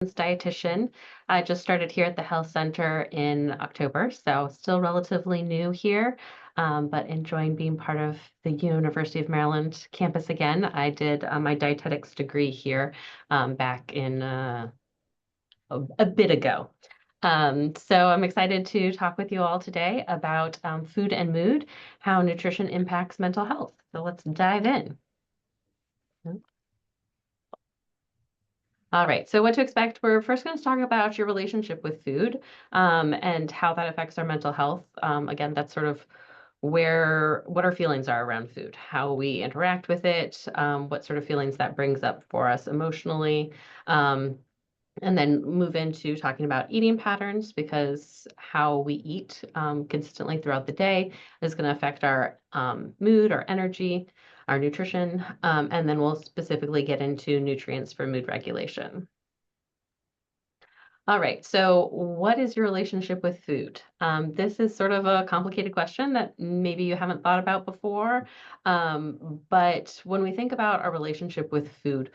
Dietitian. I just started here at the health center in October, so still relatively new here, but enjoying being part of the University of Maryland campus again. I did my dietetics degree here back in a bit ago. So I'm excited to talk with you all today about food and mood, how nutrition impacts mental health. So let's dive in. All right, so what to expect? We're first going to talk about your relationship with food and how that affects our mental health. Again, that's sort of what our feelings are around food, how we interact with it, what sort of feelings that brings up for us emotionally. And then move into talking about eating patterns because how we eat consistently throughout the day is going to affect our mood, our energy, our nutrition, and then we'll specifically get into nutrients for mood regulation. All right, so what is your relationship with food? This is sort of a complicated question that maybe you haven't thought about before, but when we think about our relationship with food,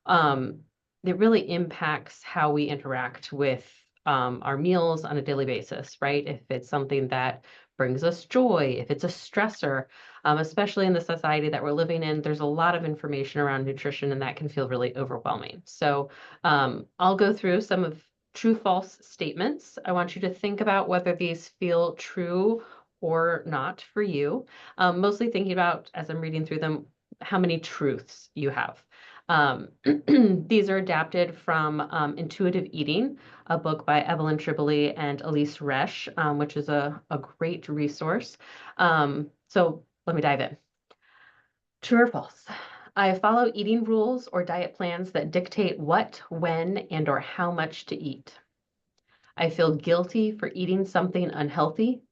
um, it really impacts how we interact with our meals on a daily basis, right? If it's something that brings us joy, if it's a stressor, especially in the society that we're living in, there's a lot of information around nutrition and that can feel really overwhelming. So I'll go through some of true false statements. I want you to think about whether these feel true or not for you. Mostly thinking about, as I'm reading through them, how many truths you have. These are adapted from Intuitive Eating, a book by Evelyn Tribole and Elise Resch, which is a great resource. So let me dive in. True or false? I follow eating rules or diet plans that dictate what, when, and or how much to eat. I feel guilty for eating something unhealthy.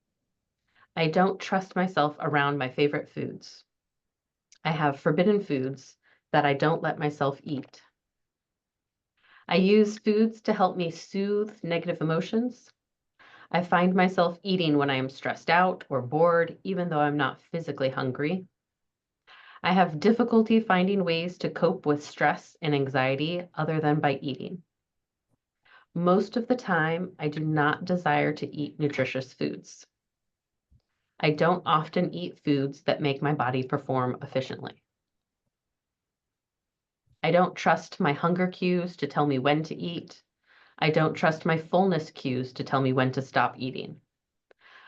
I don't trust myself around my favorite foods. I have forbidden foods that I don't let myself eat. I use foods to help me soothe negative emotions. I find myself eating when I am stressed out or bored, even though I'm not physically hungry. I have difficulty finding ways to cope with stress and anxiety other than by eating. Most of the time, I do not desire to eat nutritious foods. I don't often eat foods that make my body perform efficiently. I don't trust my hunger cues to tell me when to eat. I don't trust my fullness cues to tell me when to stop eating.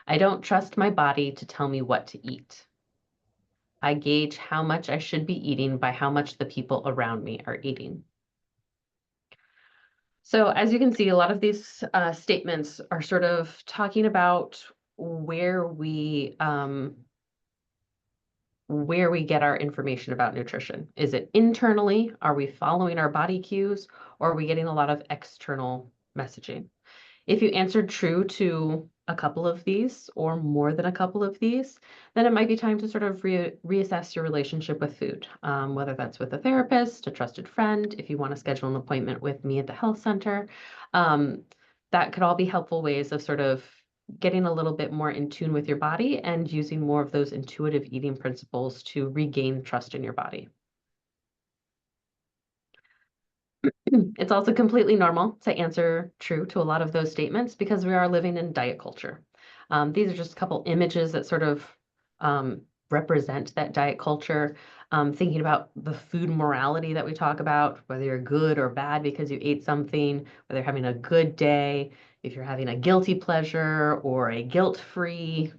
I don't trust my body to tell me what to eat. I gauge how much I should be eating by how much the people around me are eating. So as you can see, a lot of these statements are sort of talking about where we get our information about nutrition. Is it internally? Are we following our body cues? Or are we getting a lot of external messaging? If you answered true to a couple of these or more than a couple of these, then it might be time to sort of reassess your relationship with food, whether that's with a therapist, a trusted friend, if you want to schedule an appointment with me at the health center. That could all be helpful ways of sort of getting a little bit more in tune with your body and using more of those intuitive eating principles to regain trust in your body. It's also completely normal to answer true to a lot of those statements because we are living in diet culture. These are just a couple images that sort of represent that diet culture. Thinking about the food morality that we talk about, whether you're good or bad because you ate something, whether you're having a good day, if you're having a guilty pleasure or a guilt-free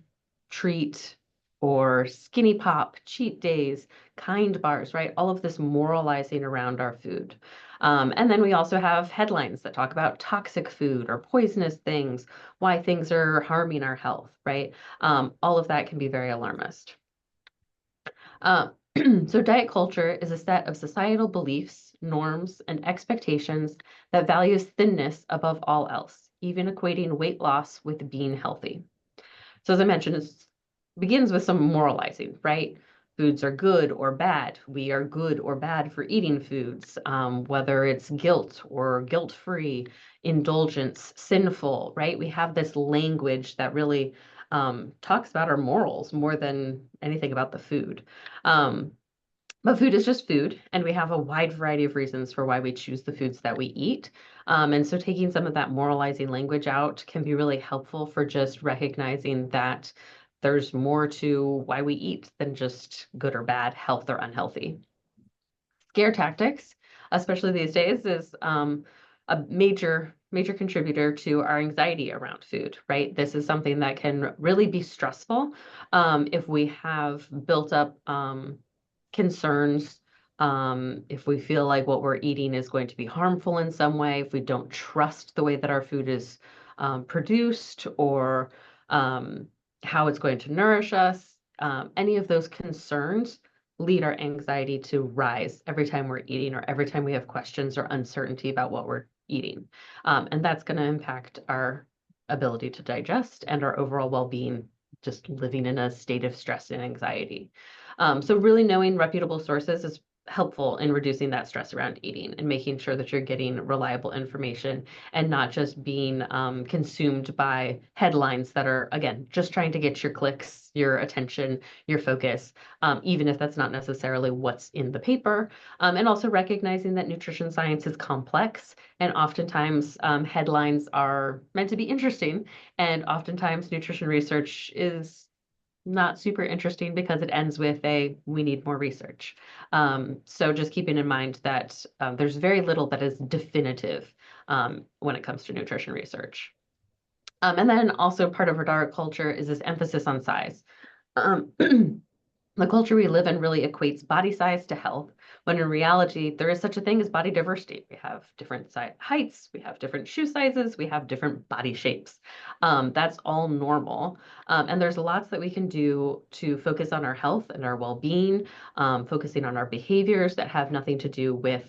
treat or skinny pop, cheat days, kind bars, right? All of this moralizing around our food. And then we also have headlines that talk about toxic food or poisonous things, why things are harming our health, right? All of that can be very alarmist. So diet culture is a set of societal beliefs, norms, and expectations that values thinness above all else, even equating weight loss with being healthy. So as I mentioned, it begins with some moralizing, right? Foods are good or bad. We are good or bad for eating foods, whether it's guilt or guilt-free, indulgence, sinful, right? We have this language that really talks about our morals more than anything about the food. But food is just food, and we have a wide variety of reasons for why we choose the foods that we eat. And so taking some of that moralizing language out can be really helpful for just recognizing that there's more to why we eat than just good or bad, health or unhealthy. Scare tactics, especially these days, is a major contributor to our anxiety around food, right? This is something that can really be stressful if we have built up concerns, if we feel like what we're eating is going to be harmful in some way, if we don't trust the way that our food is produced or how it's going to nourish us, any of those concerns lead our anxiety to rise every time we're eating or every time we have questions or uncertainty about what we're eating. And that's going to impact our ability to digest and our overall well-being, just living in a state of stress and anxiety. So really knowing reputable sources is helpful in reducing that stress around eating and making sure that you're getting reliable information and not just being consumed by headlines that are, again, just trying to get your clicks, your attention, your focus, even if that's not necessarily what's in the paper. And also recognizing that nutrition science is complex and oftentimes headlines are meant to be interesting. And oftentimes nutrition research is not super interesting because it ends with a we need more research. So just keeping in mind that there's very little that is definitive when it comes to nutrition research. And then also part of our culture is this emphasis on size. Um, The culture we live in really equates body size to health, when in reality, there is such a thing as body diversity. We have different heights, we have different shoe sizes, we have different body shapes. That's all normal. And there's lots that we can do to focus on our health and our well-being, focusing on our behaviors that have nothing to do with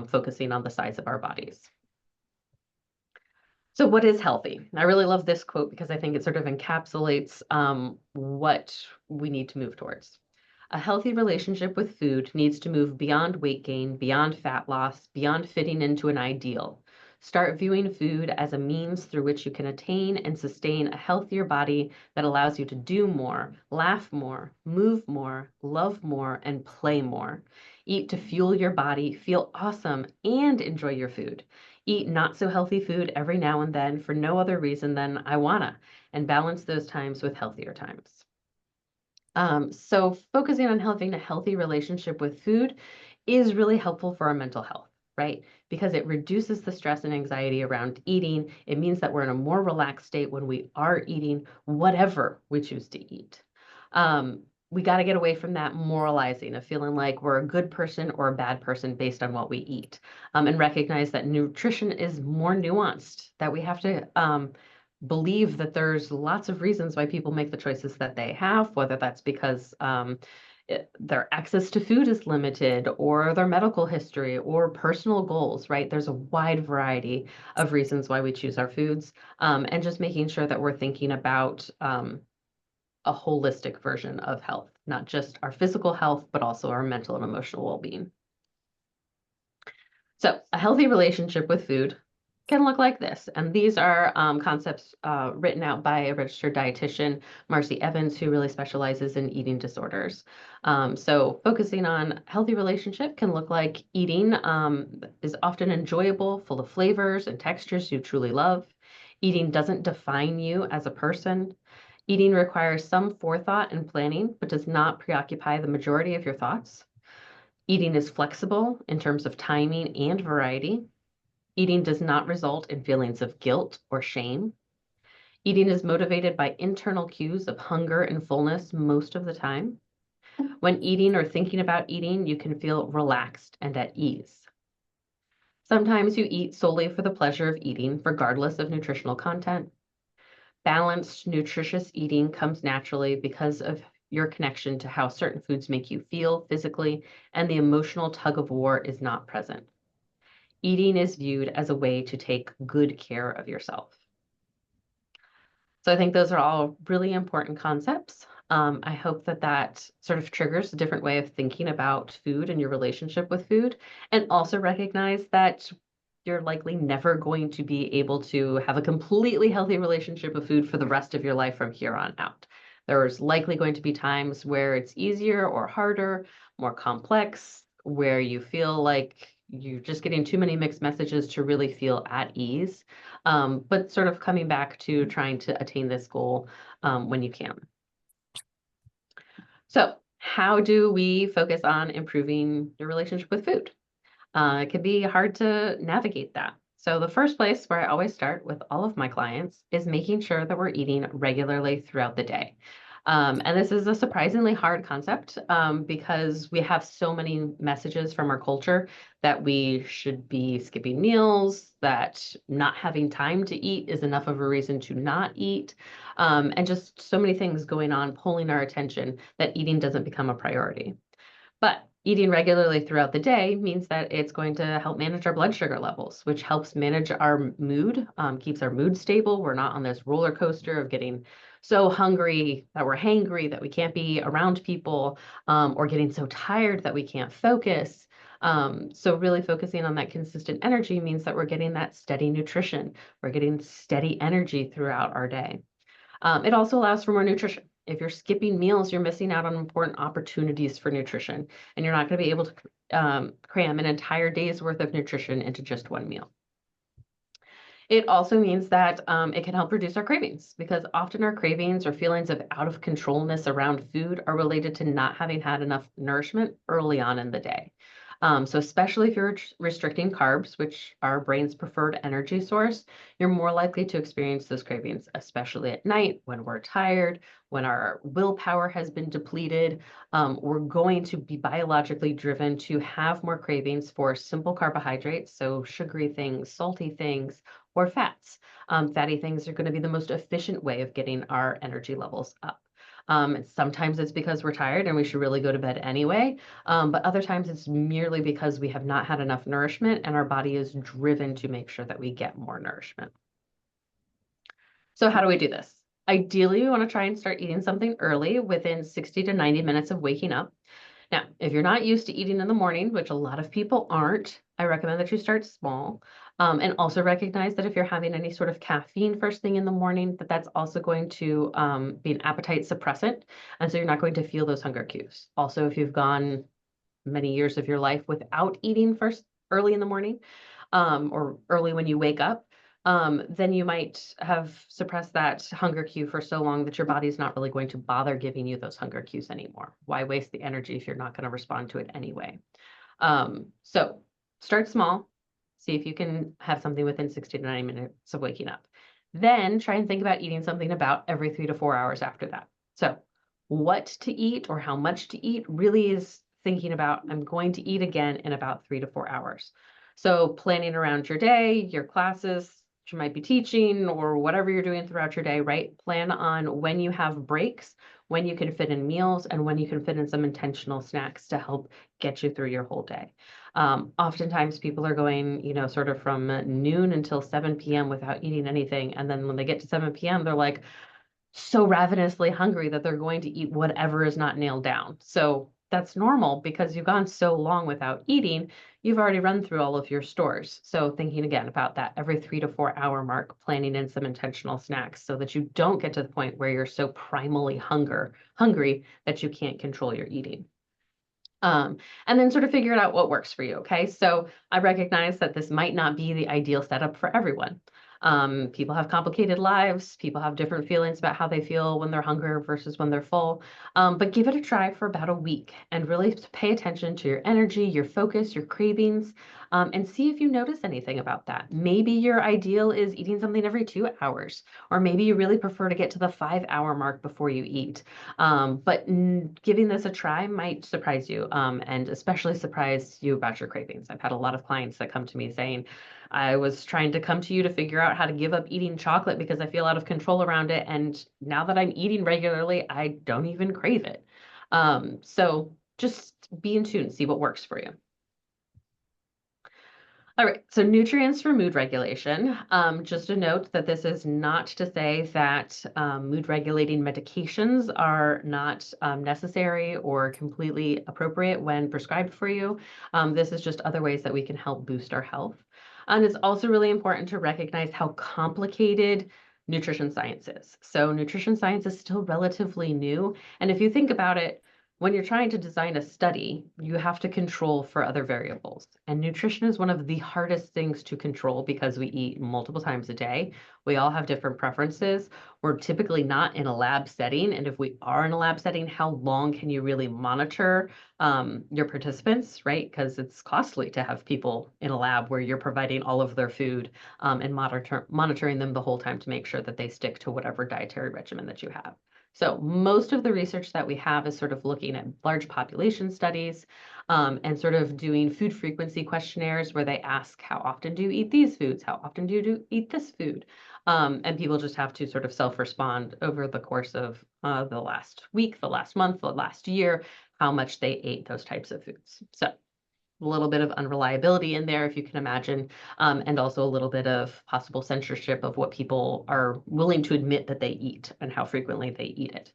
focusing on the size of our bodies. So what is healthy? I really love this quote because I think it sort of encapsulates what we need to move towards. A healthy relationship with food needs to move beyond weight gain, beyond fat loss, beyond fitting into an ideal. Start viewing food as a means through which you can attain and sustain a healthier body that allows you to do more, laugh more, move more, love more, and play more. Eat to fuel your body, feel awesome, and enjoy your food. Eat not so healthy food every now and then for no other reason than I wanna, and balance those times with healthier times. So focusing on having a healthy relationship with food is really helpful for our mental health, right? Because it reduces the stress and anxiety around eating. It means that we're in a more relaxed state when we are eating whatever we choose to eat. We got to get away from that moralizing of feeling like we're a good person or a bad person based on what we eat, and recognize that nutrition is more nuanced, that we have to believe that there's lots of reasons why people make the choices that they have, whether that's because their access to food is limited or their medical history or personal goals, right? There's a wide variety of reasons why we choose our foods, and just making sure that we're thinking about a holistic version of health, not just our physical health, but also our mental and emotional well-being. So a healthy relationship with food can look like this. And these are concepts written out by a registered dietitian, Marcy Evans, who really specializes in eating disorders. So focusing on healthy relationship can look like eating is often enjoyable, full of flavors and textures you truly love. Eating doesn't define you as a person. Eating requires some forethought and planning, but does not preoccupy the majority of your thoughts. Eating is flexible in terms of timing and variety. Eating does not result in feelings of guilt or shame. Eating is motivated by internal cues of hunger and fullness most of the time. When eating or thinking about eating, you can feel relaxed and at ease. Sometimes you eat solely for the pleasure of eating, regardless of nutritional content. Balanced, nutritious eating comes naturally because of your connection to how certain foods make you feel physically, and the emotional tug of war is not present. Eating is viewed as a way to take good care of yourself. So I think those are all really important concepts. I hope that that sort of triggers a different way of thinking about food and your relationship with food, and also recognize that you're likely never going to be able to have a completely healthy relationship with food for the rest of your life from here on out. There's likely going to be times where it's easier or harder, more complex, where you feel like you're just getting too many mixed messages to really feel at ease, but sort of coming back to trying to attain this goal when you can. So how do we focus on improving your relationship with food? It can be hard to navigate that. So the first place where I always start with all of my clients is making sure that we're eating regularly throughout the day. And this is a surprisingly hard concept because we have so many messages from our culture that we should be skipping meals, that not having time to eat is enough of a reason to not eat, and just so many things going on pulling our attention that eating doesn't become a priority. But eating regularly throughout the day means that it's going to help manage our blood sugar levels, which helps manage our mood, keeps our mood stable. We're not on this roller coaster of getting so hungry that we're hangry, that we can't be around people, or getting so tired that we can't focus. So really focusing on that consistent energy means that we're getting that steady nutrition. We're getting steady energy throughout our day. It also allows for more nutrition. If you're skipping meals, you're missing out on important opportunities for nutrition, and you're not going to be able to cram an entire day's worth of nutrition into just one meal. It also means that it can help reduce our cravings because often our cravings or feelings of out of controlness around food are related to not having had enough nourishment early on in the day. So especially if you're restricting carbs, which are our brain's preferred energy source, you're more likely to experience those cravings, especially at night when we're tired, when our willpower has been depleted. We're going to be biologically driven to have more cravings for simple carbohydrates, so sugary things, salty things, or fats. Fatty things are going to be the most efficient way of getting our energy levels up. Sometimes it's because we're tired and we should really go to bed anyway, but other times it's merely because we have not had enough nourishment and our body is driven to make sure that we get more nourishment. So how do we do this? Ideally, we want to try and start eating something early within 60 to 90 minutes of waking up. Now, if you're not used to eating in the morning, which a lot of people aren't, I recommend that you start small, and also recognize that if you're having any sort of caffeine first thing in the morning, that's also going to be an appetite suppressant, and so you're not going to feel those hunger cues. Also, if you've gone many years of your life without eating first early in the morning, or early when you wake up, then you might have suppressed that hunger cue for so long that your body's not really going to bother giving you those hunger cues anymore. Why waste the energy if you're not going to respond to it anyway? So start small, see if you can have something within 60 to 90 minutes of waking up. Then try and think about eating something about every 3 to 4 hours after that. So what to eat or how much to eat really is thinking about, I'm going to eat again in about 3 to 4 hours. So planning around your day, your classes, you might be teaching or whatever you're doing throughout your day, right? Plan on when you have breaks, when you can fit in meals, and when you can fit in some intentional snacks to help get you through your whole day. Oftentimes people are going, sort of from noon until 7 p.m. without eating anything. And then when they get to 7 p.m., they're like so ravenously hungry that they're going to eat whatever is not nailed down. So that's normal because you've gone so long without eating, you've already run through all of your stores. So thinking again about that every 3 to 4 hour mark, planning in some intentional snacks so that you don't get to the point where you're so primally hungry that you can't control your eating. And then sort of figure out what works for you. Okay. So I recognize that this might not be the ideal setup for everyone. People have complicated lives. People have different feelings about how they feel when they're hungry versus when they're full. But give it a try for about a week and really pay attention to your energy, your focus, your cravings, and see if you notice anything about that. Maybe your ideal is eating something every 2 hours, or maybe you really prefer to get to the 5 hour mark before you eat. But giving this a try might surprise you, and especially surprise you about your cravings. I've had a lot of clients that come to me saying, I was trying to come to you to figure out how to give up eating chocolate because I feel out of control around it. And now that I'm eating regularly, I don't even crave it. So just be in tune, see what works for you. All right, so nutrients for mood regulation. Just a note that this is not to say that mood regulating medications are not necessary or completely appropriate when prescribed for you. This is just other ways that we can help boost our health. And it's also really important to recognize how complicated nutrition science is. So nutrition science is still relatively new. And if you think about it, When you're trying to design a study, you have to control for other variables. And nutrition is one of the hardest things to control because we eat multiple times a day. We all have different preferences. We're typically not in a lab setting. And if we are in a lab setting, how long can you really monitor your participants, right? Because it's costly to have people in a lab where you're providing all of their food and monitoring them the whole time to make sure that they stick to whatever dietary regimen that you have. So most of the research that we have is sort of looking at large population studies and sort of doing food frequency questionnaires where they ask, how often do you eat these foods? How often do you eat this food? And people just have to sort of self-respond over the course of the last week, the last month, the last year, how much they ate those types of foods. So a little bit of unreliability in there, if you can imagine, and also a little bit of possible censorship of what people are willing to admit that they eat and how frequently they eat it.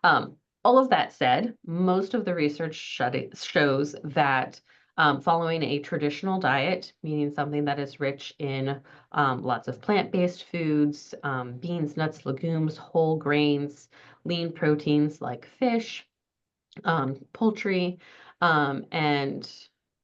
All of that said, most of the research shows that following a traditional diet, meaning something that is rich in lots of plant-based foods, beans, nuts, legumes, whole grains, lean proteins like fish, poultry, and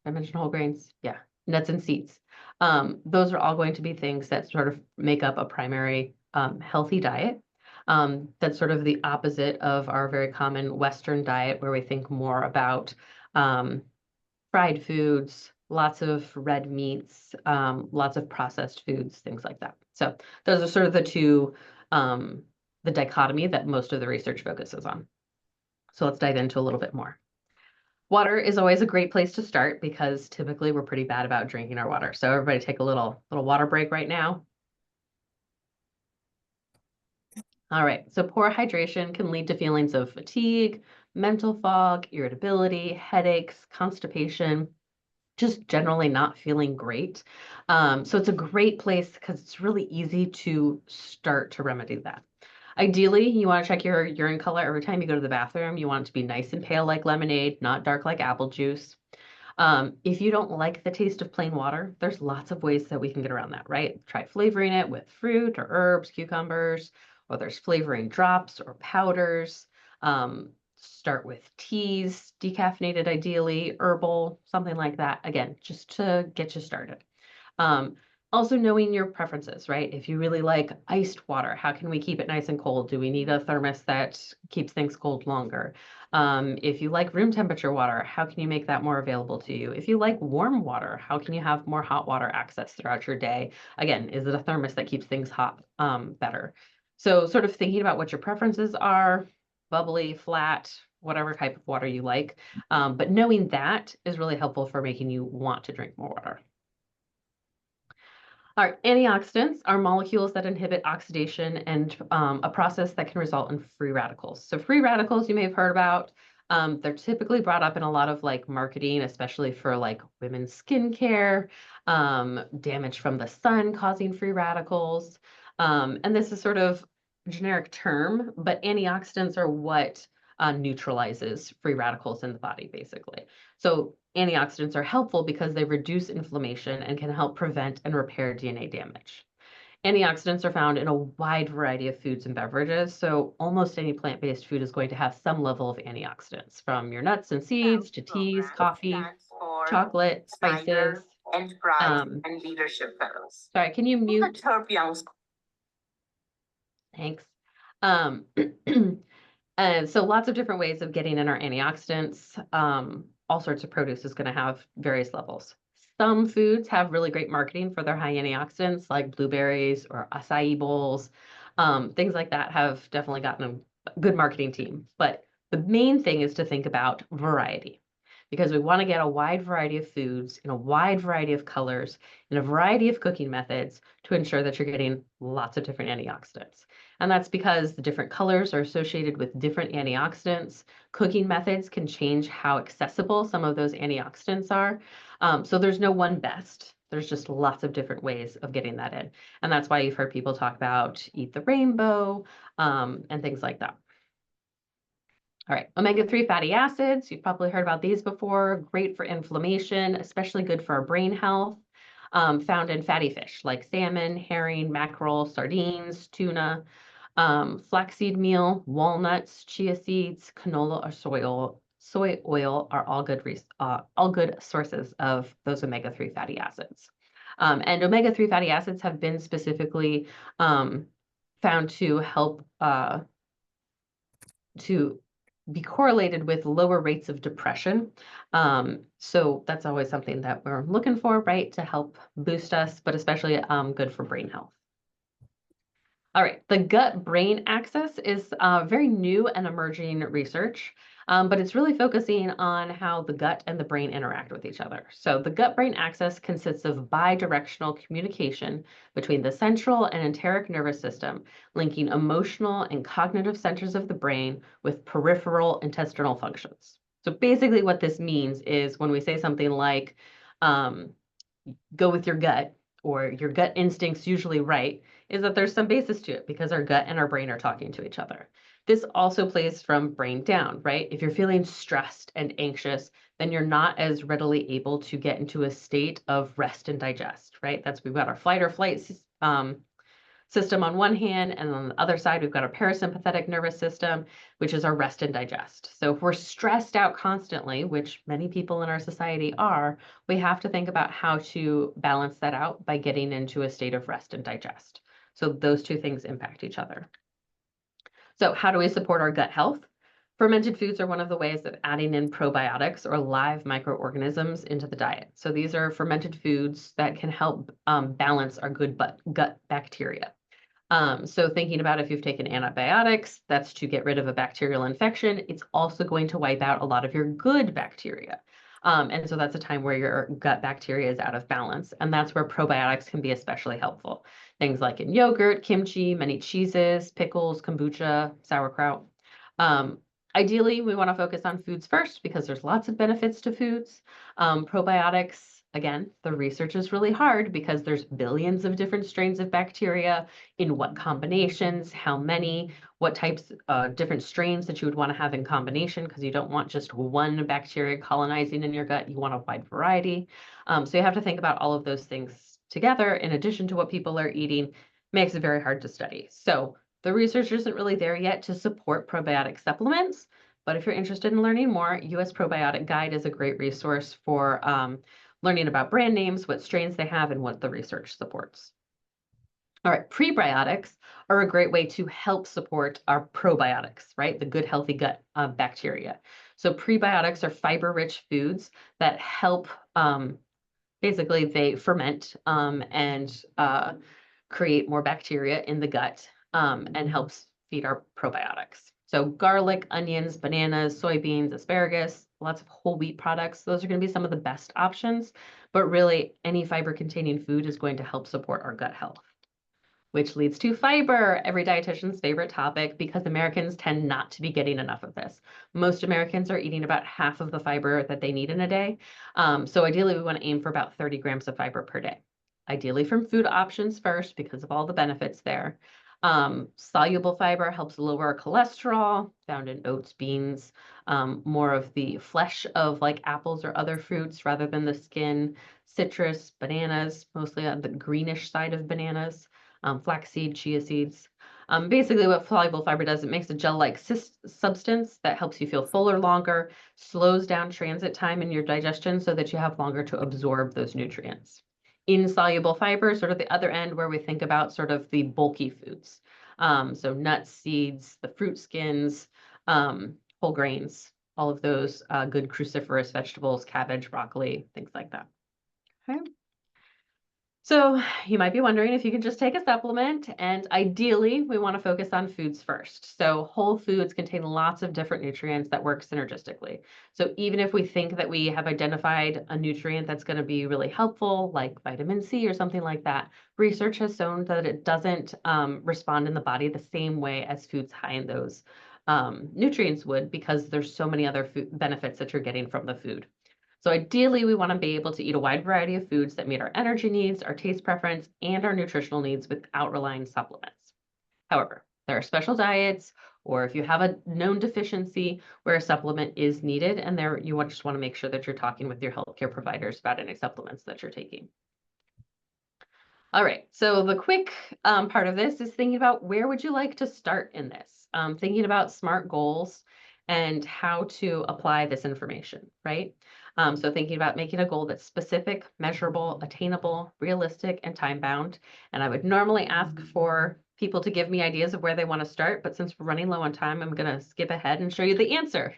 I mentioned whole grains. Yeah, nuts and seeds. Those are all going to be things that sort of make up a primary healthy diet. That's sort of the opposite of our very common Western diet, where we think more about fried foods, lots of red meats, lots of processed foods, things like that. So those are sort of the dichotomy that most of the research focuses on. So let's dive into a little bit more. Water is always a great place to start because typically we're pretty bad about drinking our water. So everybody take a little water break right now. All right, so poor hydration can lead to feelings of fatigue, mental fog, irritability, headaches, constipation, just generally not feeling great. So it's a great place because it's really easy to start to remedy that. Ideally, you want to check your urine color every time you go to the bathroom. You want it to be nice and pale like lemonade, not dark like apple juice. If you don't like the taste of plain water, there's lots of ways that we can get around that, right? Try flavoring it with fruit or herbs, cucumbers, or there's flavoring drops or powders. Start with teas, decaffeinated ideally, herbal, something like that. Again, just to get you started. Um, Also knowing your preferences, right? If you really like iced water, how can we keep it nice and cold? Do we need a thermos that keeps things cold longer? If you like room temperature water, how can you make that more available to you? If you like warm water, how can you have more hot water access throughout your day? Again, is it a thermos that keeps things hot better? So sort of thinking about what your preferences are, bubbly, flat, whatever type of water you like. But knowing that is really helpful for making you want to drink more water. Our antioxidants are molecules that inhibit oxidation and a process that can result in free radicals. So free radicals you may have heard about. They're typically brought up in a lot of like marketing, especially for like women's skincare, damage from the sun causing free radicals. And this is sort of a generic term, but antioxidants are what neutralizes free radicals in the body, basically. So antioxidants are helpful because they reduce inflammation and can help prevent and repair DNA damage. Antioxidants are found in a wide variety of foods and beverages, so almost any plant-based food is going to have some level of antioxidants, from your nuts and seeds to teas, coffee, chocolate, spices. And leadership fellows. Sorry, can you mute? Thanks. And so lots of different ways of getting in our antioxidants. All sorts of produce is going to have various levels. Some foods have really great marketing for their high antioxidants, like blueberries or acai bowls. Things like that have definitely gotten a good marketing team. But the main thing is to think about variety, because we want to get a wide variety of foods in a wide variety of colors, in a variety of cooking methods to ensure that you're getting lots of different antioxidants. And that's because the different colors are associated with different antioxidants. Cooking methods can change how accessible some of those antioxidants are. So there's no one best. There's just lots of different ways of getting that in. And that's why you've heard people talk about eat the rainbow and things like that. All right, omega-3 fatty acids, you've probably heard about these before, great for inflammation, especially good for our brain health, found in fatty fish like salmon, herring, mackerel, sardines, tuna, flaxseed meal, walnuts, chia seeds, canola or soy oil are all good sources of those omega-3 fatty acids. And omega-3 fatty acids have been specifically found to help to be correlated with lower rates of depression. So that's always something that we're looking for, right, to help boost us, but especially good for brain health. All right, the gut-brain axis is very new and emerging research, but it's really focusing on how the gut and the brain interact with each other. So the gut-brain axis consists of bidirectional communication between the central and enteric nervous system, linking emotional and cognitive centers of the brain with peripheral intestinal functions. So basically what this means is when we say something like, go with your gut, or your gut instinct's usually right, is that there's some basis to it because our gut and our brain are talking to each other. This also plays from brain down, right? If you're feeling stressed and anxious, then you're not as readily able to get into a state of rest and digest, right? We've got our fight or flight system on one hand, and on the other side, we've got our parasympathetic nervous system, which is our rest and digest. So if we're stressed out constantly, which many people in our society are, we have to think about how to balance that out by getting into a state of rest and digest. So those two things impact each other. So how do we support our gut health? Fermented foods are one of the ways of adding in probiotics or live microorganisms into the diet. So these are fermented foods that can help balance our good gut bacteria. So thinking about if you've taken antibiotics, that's to get rid of a bacterial infection. It's also going to wipe out a lot of your good bacteria. And so that's a time where your gut bacteria is out of balance. And that's where probiotics can be especially helpful. Things like in yogurt, kimchi, many cheeses, pickles, kombucha, sauerkraut. Ideally, we want to focus on foods first because there's lots of benefits to foods. Probiotics, again, the research is really hard because there's billions of different strains of bacteria, in what combinations, how many, what types, different strains that you would want to have in combination, because you don't want just one bacteria colonizing in your gut. You want a wide variety. So you have to think about all of those things together in addition to what people are eating. Makes it very hard to study. So the research isn't really there yet to support probiotic supplements, but if you're interested in learning more, US Probiotic Guide is a great resource for learning about brand names, what strains they have, and what the research supports. All right, prebiotics are a great way to help support our probiotics, right? The good, healthy gut bacteria. So prebiotics are fiber-rich foods that help, basically they ferment and create more bacteria in the gut and helps feed our probiotics. So garlic, onions, bananas, soybeans, asparagus, lots of whole wheat products. Those are going to be some of the best options, but really any fiber containing food is going to help support our gut health. Which leads to fiber, every dietitian's favorite topic, because Americans tend not to be getting enough of this. Most Americans are eating about half of the fiber that they need in a day. So ideally, we want to aim for about 30 grams of fiber per day. Ideally from food options first, because of all the benefits there. Soluble fiber helps lower cholesterol, found in oats, beans, more of the flesh of like apples or other fruits rather than the skin, citrus, bananas, mostly on the greenish side of bananas. Flaxseed, chia seeds. Basically what soluble fiber does, it makes a gel-like substance that helps you feel fuller longer, slows down transit time in your digestion so that you have longer to absorb those nutrients. Insoluble fiber, sort of the other end where we think about sort of the bulky foods. So nuts, seeds, the fruit skins, whole grains, all of those good cruciferous vegetables, cabbage, broccoli, things like that. Okay. So you might be wondering if you can just take a supplement, and ideally we want to focus on foods first. So whole foods contain lots of different nutrients that work synergistically. So even if we think that we have identified a nutrient that's going to be really helpful, like vitamin C or something like that, research has shown that it doesn't respond in the body the same way as foods high in those nutrients would, because there's so many other benefits that you're getting from the food. So ideally, we want to be able to eat a wide variety of foods that meet our energy needs, our taste preference, and our nutritional needs without relying on supplements. However, there are special diets, or if you have a known deficiency where a supplement is needed, and there you just want to make sure that you're talking with your healthcare providers about any supplements that you're taking. All right, so the quick part of this is thinking about where would you like to start in this? Thinking about SMART goals and how to apply this information, right? So thinking about making a goal that's specific, measurable, attainable, realistic, and time-bound. And I would normally ask for people to give me ideas of where they want to start, but since we're running low on time, I'm going to skip ahead and show you the answer.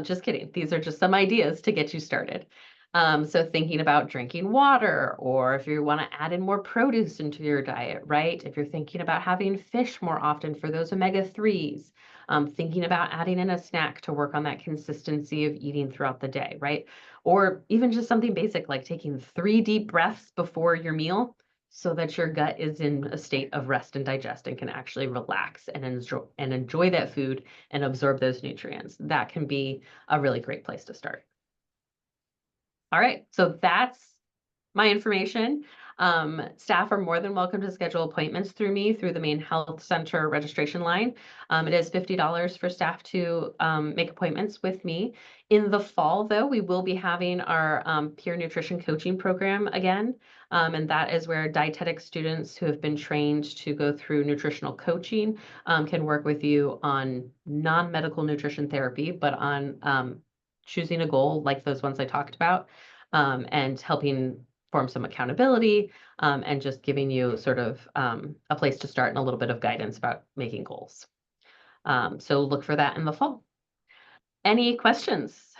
Just kidding. These are just some ideas to get you started. So thinking about drinking water, or if you want to add in more produce into your diet, right? If you're thinking about having fish more often for those omega-3s, thinking about adding in a snack to work on that consistency of eating throughout the day, right? Or even just something basic like taking 3 deep breaths before your meal so that your gut is in a state of rest and digest and can actually relax and enjoy that food and absorb those nutrients. That can be a really great place to start. All right, so that's my information. Staff are more than welcome to schedule appointments through me through the main health center registration line. It is $50 for staff to make appointments with me. In the fall, though, we will be having our peer nutrition coaching program again. And that is where dietetic students who have been trained to go through nutritional coaching can work with you on non-medical nutrition therapy, but on choosing a goal like those ones I talked about, and helping form some accountability, and just giving you sort of a place to start and a little bit of guidance about making goals. So look for that in the fall. Any questions?